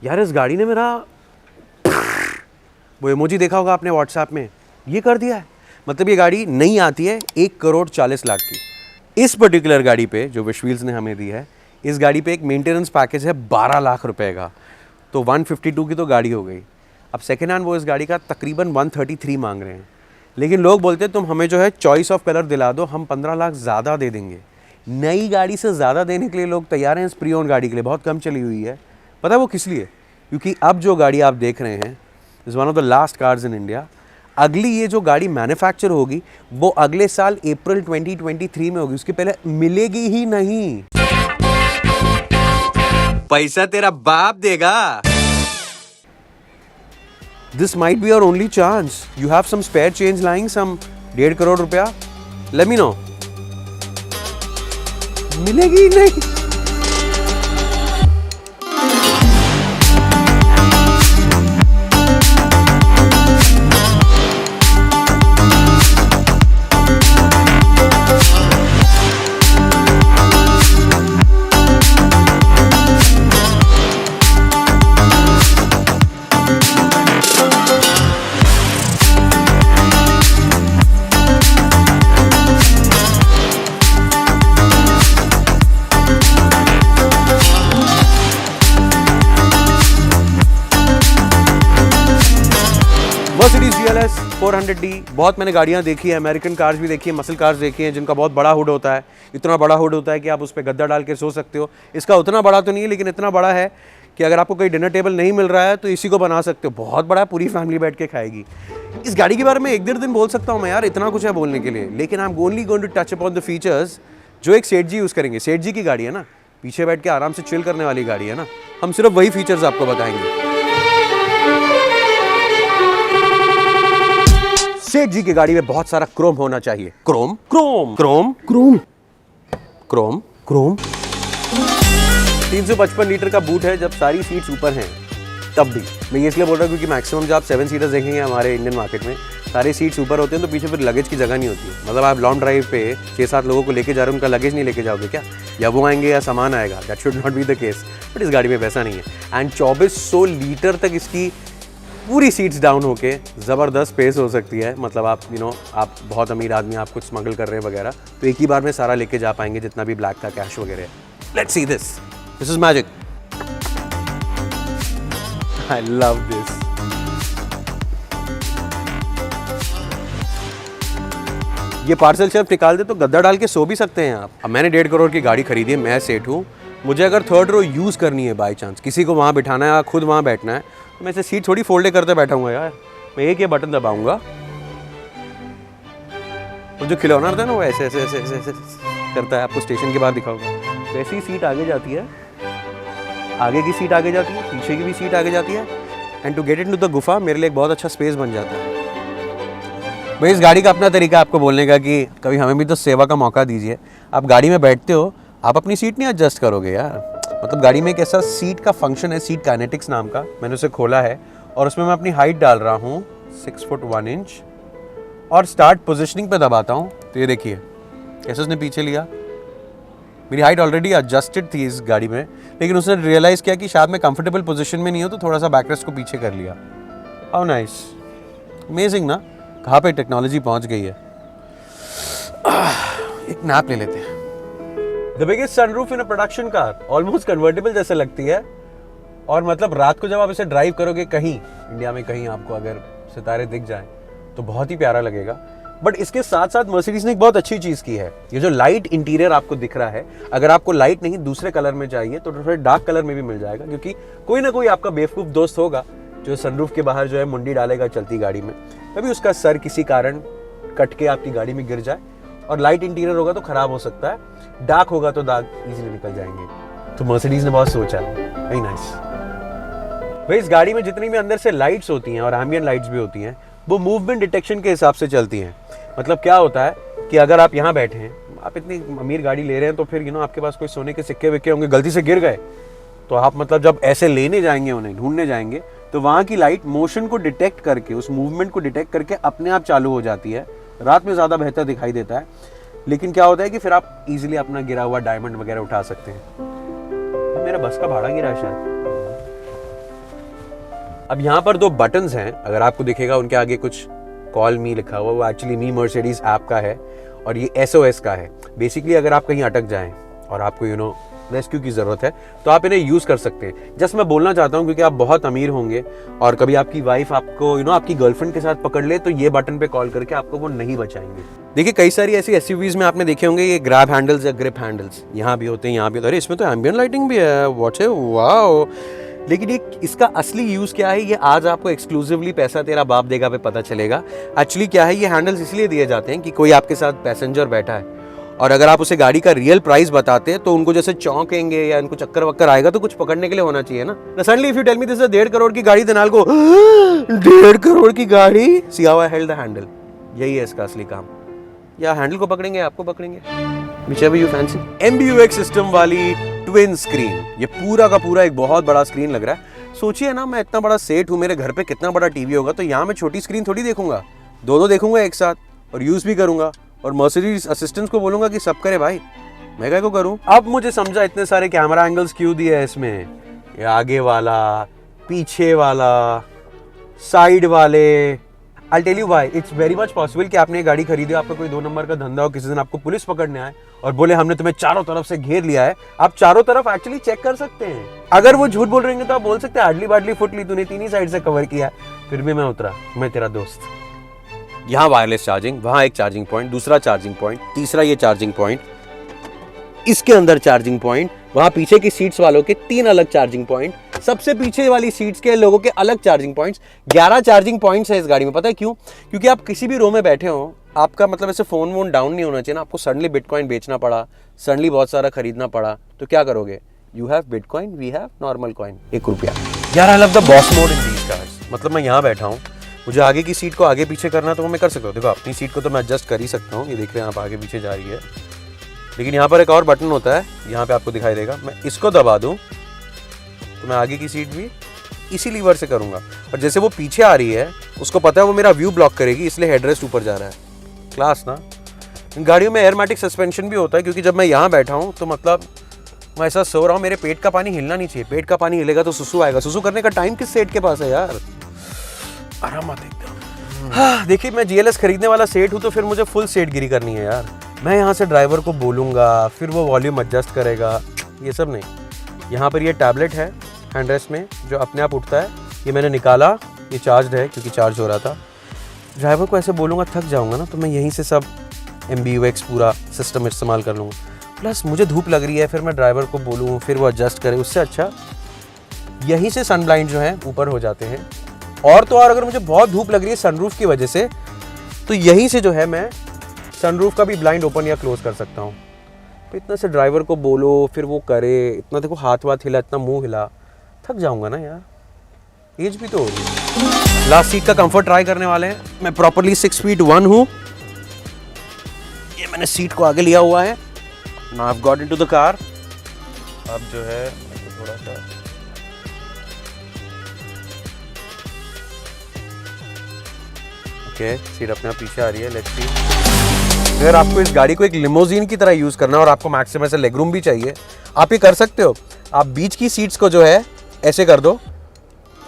यार इस गाड़ी ने मेरा वो इमोजी देखा होगा आपने व्हाट्सएप में, ये कर दिया है। मतलब ये गाड़ी नहीं आती है 1,40,00,000 की। इस पर्टिकुलर गाड़ी पे जो विश्वील्स ने हमें दी है, इस गाड़ी पे एक मेंटेनेंस पैकेज है 12 लाख रुपए का। तो 152 की तो गाड़ी हो गई। अब सेकेंड हैंड वो इस गाड़ी का तकरीबन 133 मांग रहे हैं। लेकिन लोग बोलते हैं तुम हमें जो है चॉइस ऑफ कलर दिला दो, हम 15 लाख ज़्यादा दे देंगे। नई गाड़ी से ज़्यादा देने के लिए लोग तैयार हैं इस प्री ओन गाड़ी के लिए। बहुत कम चली हुई है। पता है वो किस लिए? क्योंकि अब जो गाड़ी आप देख रहे हैं is one of the last cars in India. अगली ये जो गाड़ी मैन्युफैक्चर होगी वो अगले साल अप्रैल 2023 में होगी। उसके पहले मिलेगी ही नहीं। पैसा तेरा बाप देगा। This might be your only chance. You have some spare change lying, some 1.5 crore रुपया. Let me know. मिलेगी नहीं। Mercedes GLS 400D। बहुत मैंने गाड़ियाँ देखी है, अमेरिकन कार्स भी देखी है, मसल कार्स देखी हैं जिनका बहुत बड़ा हुड होता है। इतना बड़ा हुड होता है कि आप उस पर गद्दा डाल के सो सकते हो। इसका उतना बड़ा तो नहीं है लेकिन इतना बड़ा है कि अगर आपको कोई डिनर टेबल नहीं मिल रहा है तो इसी को बना सकते हो। बहुत बड़ा, पूरी फैमिली बैठ के खाएगी। इस गाड़ी के बारे में एक डेढ़ दिन बोल सकता हूँ मैं यार, इतना कुछ है बोलने के लिए। लेकिन I am only going to touch upon the features जो एक सेठ जी यूज़ करेंगे। सेठ जी की गाड़ी है ना, पीछे बैठ के आराम से चिल करने वाली गाड़ी है ना। हम सिर्फ वही फीचर्स आपको बताएंगे। सेठ जी की गाड़ी में बहुत सारा क्रोम होना चाहिए। Chrome Chrome Chrome Chrome Chrome Chrome. 355 litre का बूट है जब सारी सीट्स ऊपर हैं तब भी। मैं ये इसलिए बोल रहा हूँ क्योंकि मैक्सिमम जब आप 7 सीटर्स देखेंगे हमारे इंडियन मार्केट में, सारी सीट्स ऊपर होते हैं तो पीछे फिर लगेज की जगह नहीं होती है। मतलब आप लॉन्ग ड्राइव पे 6-7 लोगों को लेके जा रहे हो, उनका लगेज नहीं लेके जाओगे क्या? या वो आएंगे या सामान आएगा। That should not be the case. But इस गाड़ी में वैसा नहीं है। एंड 2400 लीटर तक इसकी पूरी सीट्स डाउन होके ज़बरदस्त स्पेस हो सकती है। मतलब आप आप बहुत अमीर आदमी, आप कुछ स्मगल कर रहे हैं वगैरह, तो एक ही बार में सारा लेके जा पाएंगे जितना भी ब्लैक का कैश वगैरह है। Let's see this is magic. I love this. ये पार्सल शेल्फ निकाल दे तो गद्दा डाल के सो भी सकते हैं आप। अब मैंने 1.5 करोड़ की गाड़ी खरीदी है, मैं सेठ हूँ। मुझे अगर थर्ड रो यूज़ करनी है बाई चांस, किसी को वहाँ बिठाना है या खुद वहाँ बैठना है, तो मैं इसे सीट थोड़ी फोल्ड करते बैठाऊंगा यार। मैं एक ये बटन दबाऊंगा, वो जो खिलौना रहता है ना वो ऐसे ऐसे ऐसे ऐसे ऐसे करता है। आपको स्टेशन के बाद दिखाऊंगा। वैसे ही सीट आगे जाती है, आगे की सीट आगे जाती है, पीछे की भी सीट आगे जाती है। And to get into the गुफा मेरे लिए एक बहुत अच्छा स्पेस बन जाता है। भाई इस गाड़ी का अपना तरीका आपको बोलने का कि कभी हमें भी तो सेवा का मौका दीजिए। आप गाड़ी में बैठते हो, आप अपनी सीट नहीं एडजस्ट करोगे यार। मतलब गाड़ी में एक ऐसा सीट का फंक्शन है, सीट काइनेटिक्स नाम का। मैंने उसे खोला है और उसमें मैं अपनी हाइट डाल रहा हूँ 6 फुट 1 इंच और स्टार्ट पोजीशनिंग पे दबाता हूँ तो ये देखिए कैसे उसने पीछे लिया। मेरी हाइट ऑलरेडी एडजस्टेड थी इस गाड़ी में, लेकिन उसने रियलाइज़ किया कि शायद मैं कंफर्टेबल पोजीशन में नहीं हूँ तो थोड़ा सा बैकरेस्ट को पीछे कर लिया। हाउ नाइस, अमेजिंग ना, कहाँ पे टेक्नोलॉजी पहुँच गई है। एक नैप ले लेते हैं। The biggest sunroof in a production car, almost convertible जैसे लगती है। और मतलब रात को जब आप इसे ड्राइव करोगे कहीं इंडिया में, कहीं आपको अगर सितारे दिख जाएं तो बहुत ही प्यारा लगेगा। बट इसके साथ साथ मर्सिडीज ने एक बहुत अच्छी चीज़ की है। ये जो लाइट इंटीरियर आपको दिख रहा है, अगर आपको लाइट नहीं दूसरे कलर में चाहिए तो थोड़े डार्क कलर में भी मिल जाएगा। क्योंकि कोई ना कोई आपका बेवकूफ़ दोस्त होगा जो सनरूफ के बाहर जो है मुंडी डालेगा चलती गाड़ी में, तभी उसका सर किसी कारण कट के आपकी गाड़ी में गिर जाए। और लाइट इंटीरियर होगा तो खराब हो सकता है, डार्क होगा तो दाग इजीली निकल जाएंगे। तो मर्सिडीज ने बहुत सोचा है। Very nice. भाई इस गाड़ी में जितनी भी अंदर से लाइट्स होती हैं और एम्बिएंट लाइट्स भी होती हैं, वो मूवमेंट डिटेक्शन के हिसाब से चलती हैं। मतलब क्या होता है कि अगर आप यहाँ बैठे हैं, आप इतनी अमीर गाड़ी ले रहे हैं तो फिर आपके पास कोई सोने के सिक्के विक्के होंगे, गलती से गिर गए तो आप मतलब जब ऐसे लेने जाएंगे, उन्हें ढूंढने जाएंगे, तो वहाँ की लाइट मोशन को डिटेक्ट करके, उस मूवमेंट को डिटेक्ट करके अपने आप चालू हो जाती है। रात में ज़्यादा बेहतर दिखाई देता है। लेकिन क्या होता है कि फिर आप इजीली अपना गिरा हुआ डायमंड वगैरह उठा सकते हैं। मेरा बस का भाड़ा गिरा है शायद। अब यहाँ पर 2 बटन्स हैं, अगर आपको दिखेगा उनके आगे कुछ कॉल मी लिखा हुआ, वो एक्चुअली मी मर्सिडीज ऐप का है और ये SOS का है। बेसिकली अगर आप कहीं अटक जाएं और आपको रेस्क्यू की ज़रूरत है तो आप इन्हें यूज़ कर सकते हैं। जस्ट मैं बोलना चाहता हूँ क्योंकि आप बहुत अमीर होंगे और कभी आपकी वाइफ आपको आपकी गर्लफ्रेंड के साथ पकड़ ले तो ये बटन पे कॉल करके आपको वो नहीं बचाएंगे। देखिए कई सारी ऐसी SUVs में आपने देखे होंगे ये ग्रैब हैंडल्स या ग्रिप हैंडल्स यहाँ भी होते हैं, यहाँ भी होते हैं। अरे इसमें तो एम्बियंट लाइटिंग भी है, व्हाट है, वाओ। लेकिन ये इसका असली यूज़ क्या है ये आज आपको एक्सक्लूसिवली पैसा तेरा बाप देगा पे पता चलेगा। एक्चुअली क्या है, ये हैंडल्स इसलिए दिए जाते हैं कि कोई आपके साथ पैसेंजर बैठा है और अगर आप उसे गाड़ी का रियल प्राइस बताते हैं तो उनको जैसे चौंकेंगे या इनको चक्कर वक्कर आएगा तो कुछ पकड़ने के लिए होना चाहिए ना। Suddenly if you tell me this is 1.5 crore की गाड़ी, देनाल को 1.5 करोड़ की गाड़ी, see how I held the handle. यही है इसका असली काम। या हैंडल को पकड़ेंगे, आपको पकड़ेंगे, whichever you fancy। MBUX system वाली ट्विन स्क्रीन, ये पूरा का पूरा एक बहुत बड़ा स्क्रीन लग रहा है। सोचिए ना, मैं इतना बड़ा सेट हूँ, मेरे घर पे कितना बड़ा टीवी होगा, तो यहाँ मैं छोटी स्क्रीन थोड़ी देखूंगा, दो देखूंगा एक साथ और यूज भी करूंगा और मर्सिडीज असिस्टेंट को बोलूंगा कि सब करे भाई, मैं क्या को करूं। अब मुझे समझा इतने सारे कैमरा एंगल्स क्यों दिए है इसमें, ये आगे वाला, पीछे वाला, साइड वाले। I'll tell you why. It's very much possible कि आपने गाड़ी खरीदी, आपका कोई 2 नंबर का धंधा हो, किसी दिन आपको पुलिस पकड़ने आए और बोले हमने तुम्हें चारों तरफ से घेर लिया है। आप चारों तरफ एक्चुअली चेक कर सकते हैं। अगर वो झूठ बोल रहे हैं तो आप बोल सकते हैं हार्डली बार्डली फुट ली तूने, 3 ही साइड से कवर किया, फिर भी मैं उतरा, मैं तेरा दोस्त। यहाँ वायरलेस चार्जिंग, वहाँ एक चार्जिंग पॉइंट, दूसरा चार्जिंग पॉइंट, तीसरा ये चार्जिंग पॉइंट, इसके अंदर चार्जिंग पॉइंट, वहाँ पीछे की सीट्स वालों के 3 अलग चार्जिंग पॉइंट, सबसे पीछे वाली सीट्स के लोगों के अलग चार्जिंग पॉइंट्स। 11 चार्जिंग पॉइंट्स है इस गाड़ी में। पता है क्यों? क्योंकि आप किसी भी रो में बैठे हो, आपका मतलब ऐसे फोन वोन डाउन नहीं होना चाहिए ना, आपको सडनली बिटकॉइन बेचना पड़ा, सडनली बहुत सारा खरीदना पड़ा, तो क्या करोगे? You have bitcoin, we have normal coin, 1 रुपया। यार I love the boss mode in these cars. मतलब मैं यहाँ बैठा हूँ, मुझे आगे की सीट को आगे पीछे करना तो मैं कर सकता हूँ। देखो अपनी सीट को तो मैं एडजस्ट कर ही सकता हूँ, ये देख रहे हैं आप आगे पीछे जा रही है। लेकिन यहाँ पर एक और बटन होता है, यहाँ पे आपको दिखाई देगा, मैं इसको दबा दूँ तो मैं आगे की सीट भी इसी लीवर से करूँगा। और जैसे वो पीछे आ रही है, उसको पता है वो मेरा व्यू ब्लॉक करेगी, इसलिए हेडरेस्ट ऊपर जा रहा है। क्लास ना। इन गाड़ियों में एयरमैटिक सस्पेंशन भी होता है, क्योंकि जब मैं यहाँ बैठा हूँ तो मतलब मैं ऐसा सो रहा हूँ, मेरे पेट का पानी हिलना नहीं चाहिए। पेट का पानी हिलेगा तो सुसु आएगा। सुसु करने का टाइम किस सेठ के पास है यार? आराम एकदम। हाँ देखिए, मैं GLS खरीदने वाला सेठ हूँ तो फिर मुझे फुल सेठ गिरी करनी है यार। मैं यहाँ से ड्राइवर को बोलूँगा, फिर वो वॉल्यूम एडजस्ट करेगा, ये सब नहीं। यहाँ पर ये टैबलेट है हैंड रेस्ट में जो अपने आप उठता है, ये मैंने निकाला, ये चार्ज है क्योंकि चार्ज हो रहा था। ड्राइवर को ऐसे बोलूँगा, थक जाऊँगा ना, तो मैं यहीं से सब MBUX पूरा सिस्टम इस्तेमाल कर लूँगा। प्लस मुझे धूप लग रही है, फिर मैं ड्राइवर को बोलूँ, फिर वो एडजस्ट करे, उससे अच्छा यहीं से सन ब्लाइंड जो है ऊपर हो जाते हैं। और तो और अगर मुझे बहुत धूप लग रही है सनरूफ की वजह से, तो यहीं से जो है मैं सनरूफ का भी ब्लाइंड ओपन या क्लोज कर सकता हूँ। तो इतना से ड्राइवर को बोलो, फिर वो करे, इतना देखो हाथ वाथ हिला, इतना मुंह हिला, थक जाऊंगा ना यार, एज भी तो हो रही है। लास्ट सीट का कंफर्ट ट्राई करने वाले हैं। मैं प्रॉपरली 6 फीट 1 हूँ। ये मैंने सीट को आगे लिया हुआ है। Now I have got into the car. अब जो है थोड़ा सा ओके, सीट अपने आप पीछे आ रही है। Let's see. अगर आपको इस गाड़ी को एक लिमोजीन की तरह यूज करना है और आपको मैक्सिमम ऐसे लेगरूम भी चाहिए, आप ये कर सकते हो। आप बीच की सीट्स को जो है ऐसे कर दो,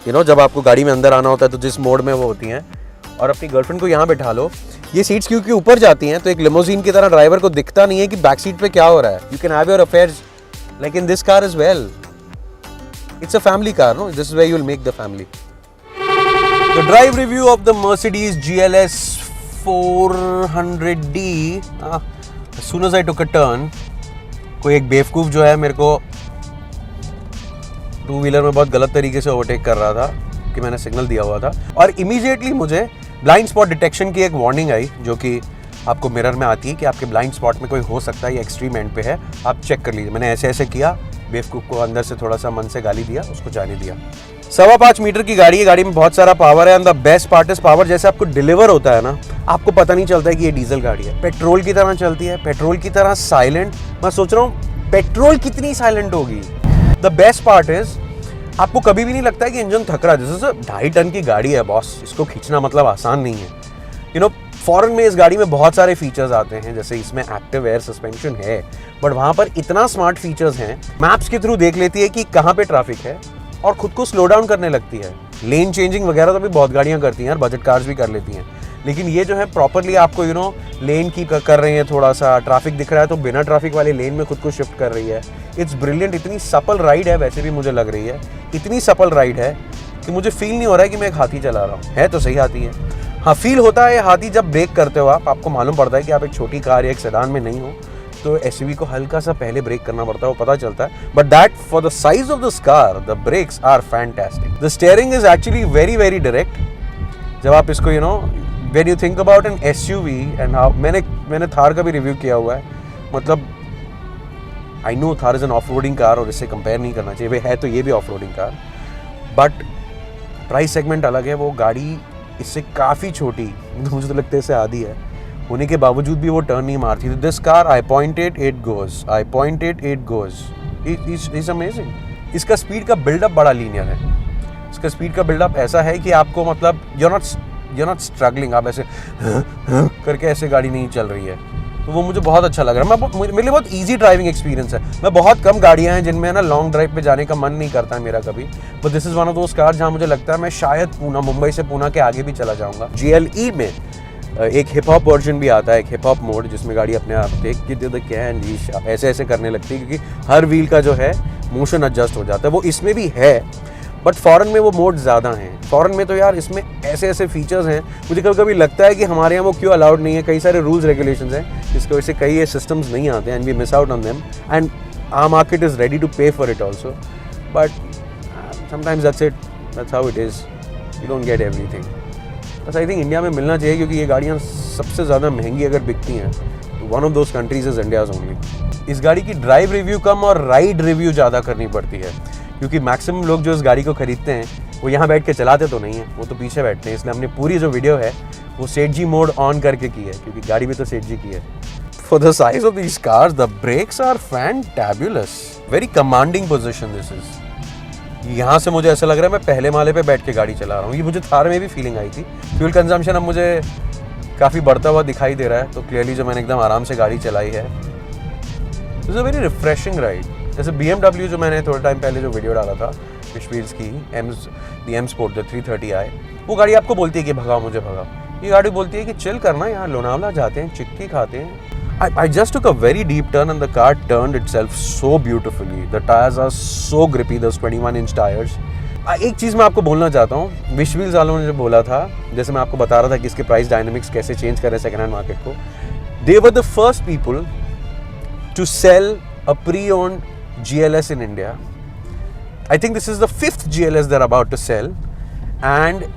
जब आपको गाड़ी में अंदर आना होता है तो जिस मोड में वो होती हैं, और अपनी गर्लफ्रेंड को यहाँ बैठा लो। ये सीट्स क्योंकि ऊपर जाती हैं तो एक लिमोजीन की तरह ड्राइवर को दिखता नहीं है कि बैक सीट पे क्या हो रहा है। You can have your affairs like in this car as well. It's a family car, no? This is where you will make the family. The drive review of the Mercedes GLS 400D। As soon as I took a turn, कोई एक बेवकूफ जो है मेरे को 2 wheeler में बहुत गलत तरीके से ओवरटेक कर रहा था कि मैंने सिग्नल दिया हुआ था, और इमीडिएटली मुझे ब्लाइंड स्पॉट डिटेक्शन की एक वार्निंग आई, जो कि आपको मिरर में आती है कि आपके ब्लाइंड स्पॉट में कोई हो सकता है, ये एक्सट्रीम एंड पे है, आप चेक कर लीजिए। मैंने ऐसे ऐसे किया, बेवकूफ को अंदर से थोड़ा सा मन से गाली दिया, उसको जाने दिया। 5.25 मीटर की गाड़ी है, गाड़ी में बहुत सारा पावर है। And the best part is power जैसे आपको डिलीवर होता है ना, आपको पता नहीं चलता है कि ये डीजल गाड़ी है। पेट्रोल की तरह चलती है, पेट्रोल की तरह साइलेंट। मैं सोच रहा हूँ पेट्रोल कितनी साइलेंट होगी। द बेस्ट पार्ट इज आपको कभी भी नहीं लगता है कि इंजन थक रहा है। जैसे 2.5 टन की गाड़ी है बॉस, इसको खींचना मतलब आसान नहीं है। फॉरेन में इस गाड़ी में बहुत सारे फीचर्स आते हैं, जैसे इसमें एक्टिव एयर सस्पेंशन है, बट वहाँ पर इतना स्मार्ट फीचर्स हैं, मैप्स के थ्रू देख लेती है कि कहाँ पे ट्रैफिक है और खुद को स्लो डाउन करने लगती है। लेन चेंजिंग वगैरह तो भी बहुत गाड़ियाँ करती हैं यार, बजट कार्स भी कर लेती हैं, लेकिन ये जो है प्रॉपरली आपको लेन की कर रही है, थोड़ा सा ट्रैफिक दिख रहा है तो बिना ट्रैफिक वाले लेन में खुद को शिफ्ट कर रही है। It's brilliant. इतनी सपल राइड है, वैसे भी मुझे लग रही है इतनी सपल राइड है कि मुझे फील नहीं हो रहा है कि मैं एक हाथी चला रहा हूँ। है तो सही हाथी है, हाँ फील होता है हाथी जब ब्रेक करते हो आपको मालूम पड़ता है कि आप एक छोटी कार या एक सेडान में नहीं हो, तो एसयूवी को हल्का सा पहले ब्रेक करना पड़ता है, वो पता चलता है। But that for the size of this car the brakes are fantastic. The steering is actually very very direct. जब आप इसको when you think about an SUV and how, मैंने थार का भी रिव्यू किया हुआ है, मतलब I know Thar is an off roading car और इससे कंपेयर नहीं करना चाहिए, है तो ये भी of roading car, but price segment अलग है। वो गाड़ी इससे काफ़ी छोटी, मुझे तो लगता है इससे आधी है, होने के बावजूद भी वो टर्न नहीं मारती। This car I pointed it goes, is amazing. इसका स्पीड का बिल्डअप बड़ा लीनियर है। इसका स्पीड का बिल्डअप ऐसा है कि आपको मतलब यू नॉट स्ट्रगलिंग, आप ऐसे करके ऐसे गाड़ी नहीं चल रही है, तो वो मुझे बहुत अच्छा लग रहा है। मेरे लिए बहुत ईजी ड्राइविंग एक्सपीरियंस है। मैं बहुत कम गाड़ियाँ हैं जिनमें ना लॉन्ग ड्राइव पे जाने का मन नहीं करता है मेरा कभी, but this is one of those car जहाँ मुझे लगता है मैं शायद मुंबई से पूना के आगे भी चला जाऊँगा। GLE में एक हिप हॉप वर्जन भी आता है, एक हिप हॉप मोड, जिसमें गाड़ी अपने आप ऐसे ऐसे करने लगती है क्योंकि हर व्हील का जो है मोशन एडजस्ट हो जाता है। वो इसमें भी है, बट फॉरेन में वो मोड ज़्यादा हैं। फॉरेन में तो यार इसमें ऐसे ऐसे फीचर्स हैं, मुझे कभी कभी लगता है कि हमारे यहाँ वो क्यों अलाउड नहीं है। कई सारे रूल्स रेगुलेशंस हैं जिसकी वजह से कई ये सिस्टम्स नहीं आते हैं, and we miss out on them, and our market is ready to pay for it also, but sometimes that's how it is, you don't get everything. बस आई थिंक इंडिया में मिलना चाहिए, क्योंकि ये गाड़ियाँ सबसे ज़्यादा महंगी अगर बिकती हैं तो one of those countries is India's only. इस गाड़ी की ड्राइव रिव्यू कम और राइड रिव्यू ज़्यादा करनी पड़ती है, क्योंकि मैक्सिमम लोग जो इस गाड़ी को खरीदते हैं वो यहाँ बैठ के चलाते तो नहीं है, वो तो पीछे बैठते हैं। इसलिए हमने पूरी जो वीडियो है वो सेठ जी मोड ऑन करके की है, क्योंकि गाड़ी भी तो सेठ जी की है। For the size of these cars the brakes are fantabulous, very commanding position this is. यहाँ से मुझे ऐसा लग रहा है मैं पहले माले पे बैठ के गाड़ी चला रहा हूँ। ये मुझे थार में भी फीलिंग आई थी। फ्यूल कंजम्पशन अब मुझे काफ़ी बढ़ता हुआ दिखाई दे रहा है, तो क्लियरली जो मैंने एकदम आराम से गाड़ी चलाई है, it's a very refreshing ride. जैसे BMW जो मैंने थोड़े टाइम पहले जो वीडियो डाला था विशवील्स की, M Sport द 330i, वो गाड़ी आपको बोलती है कि भगाओ मुझे भगाओ, ये गाड़ी बोलती है कि चिल करना, यहाँ लोनावला जाते हैं, चिक्की खाते हैं। I just took a very deep turn and the car turned itself so beautifully. The tires are so grippy, those 21-inch tires. एक चीज़ मैं आपको बोलना चाहता हूँ, विशवील्स वालों ने जो बोला था, जैसे मैं आपको बता रहा था कि इसके प्राइस डायनामिक्स कैसे चेंज कर रहे हैं सेकेंड हैंड मार्केट को, they were the first people to sell a pre-owned GLS in India. I think this is the 5th GLS they're about to sell, and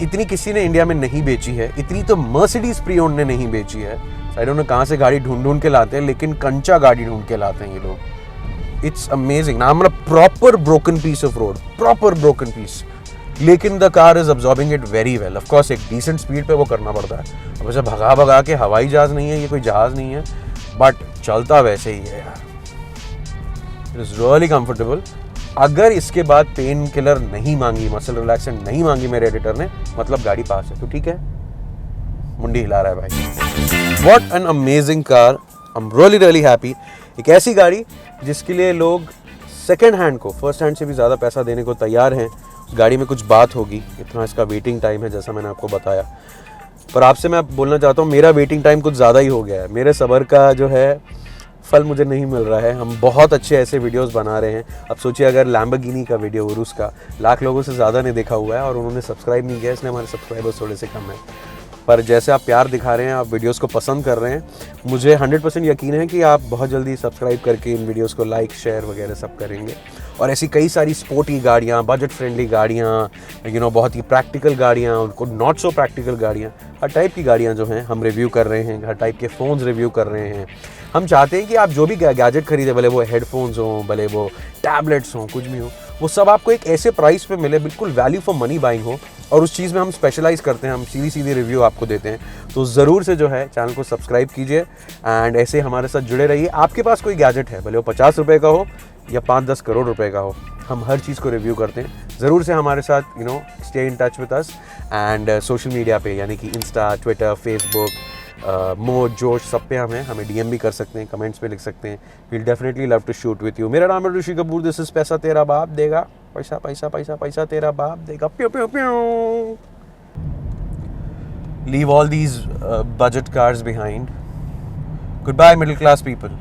इतनी किसी ने इंडिया में नहीं बेची है, इतनी तो मर्सिडीज प्री-ओन्ड ने नहीं बेची है। आई डोंट नो कहाँ से गाड़ी ढूंढ के लाते हैं, लेकिन कंचा गाड़ी ढूंढ के लाते हैं ये लोग। इट्स अमेजिंग ना, मतलब proper broken piece of road, proper broken piece, लेकिन the car is absorbing it very well. Of course एक डिसेंट स्पीड पे वो करना पड़ता है। अब ऐसे भगा के, हवाई जहाज नहीं है ये, कोई जहाज नहीं है, बट चलता वैसे ही है यार। It is really comfortable. अगर इसके बाद पेन किलर नहीं मांगी, मसल रिलैक्सेंट नहीं मांगी मेरे एडिटर ने, मतलब गाड़ी पास है, तो ठीक है। मुंडी हिला रहा है भाई। What an amazing car, I am really really happy. एक ऐसी गाड़ी जिसके लिए लोग सेकेंड हैंड को फर्स्ट हैंड से भी ज़्यादा पैसा देने को तैयार हैं। गाड़ी में कुछ बात होगी, इतना इसका वेटिंग टाइम है जैसा मैंने आपको बताया। पर आपसे मैं बोलना चाहता हूँ, मेरा वेटिंग टाइम कुछ ज़्यादा ही हो गया है। मेरे सब्र का जो है फल मुझे नहीं मिल रहा है। हम बहुत अच्छे ऐसे वीडियोस बना रहे हैं। अब सोचिए अगर लैम्बोर्गिनी का वीडियो उरुस का लाख लोगों से ज़्यादा ने देखा हुआ है और उन्होंने सब्सक्राइब नहीं किया, इसलिए हमारे सब्सक्राइबर्स थोड़े से कम हैं। पर जैसे आप प्यार दिखा रहे हैं, आप वीडियोस को पसंद कर रहे हैं, मुझे 100% यकीन है कि आप बहुत जल्दी सब्सक्राइब करके इन वीडियोस को लाइक शेयर वगैरह सब करेंगे। और ऐसी कई सारी स्पोर्टी गाड़ियाँ, बजट फ्रेंडली गाड़ियाँ, बहुत ही प्रैक्टिकल गाड़ियाँ, उनको नॉट सो प्रैक्टिकल गाड़ियाँ, हर टाइप की गाड़ियाँ जो हैं हम रिव्यू कर रहे हैं। हर टाइप के फ़ोन्स रिव्यू कर रहे हैं। हम चाहते हैं कि आप जो भी गैजेट खरीदें, भले वो हेडफोन्स हों, भले वो टैबलेट्स हों, कुछ भी हो, वो सब आपको एक ऐसे प्राइस पे मिले, बिल्कुल वैल्यू फॉर मनी बाइंग हो। और उस चीज़ में हम स्पेशलाइज़ करते हैं, हम सीधी रिव्यू आपको देते हैं। तो ज़रूर से जो है चैनल को सब्सक्राइब कीजिए एंड ऐसे हमारे साथ जुड़े रहिए। आपके पास कोई गैजेट है, भले वो 50 रुपये का हो या 5-10 करोड़ रुपए का हो, हम हर चीज़ को रिव्यू करते हैं। ज़रूर से हमारे साथ stay in touch with us and social media पे, यानी कि इंस्टा, ट्विटर, फेसबुक, मोह जोश सब पे हमें डीएम भी कर सकते हैं, कमेंट्स पे लिख सकते हैं. We'll definitely love to shoot with you. मेरा नाम है ऋषि कपूर. दिस इज पैसा तेरा बाप देगा. पैसा पैसा पैसा पैसा तेरा बाप देगा. प्यू प्यू प्यू. Leave all these budget cars behind. Goodbye, middle class people.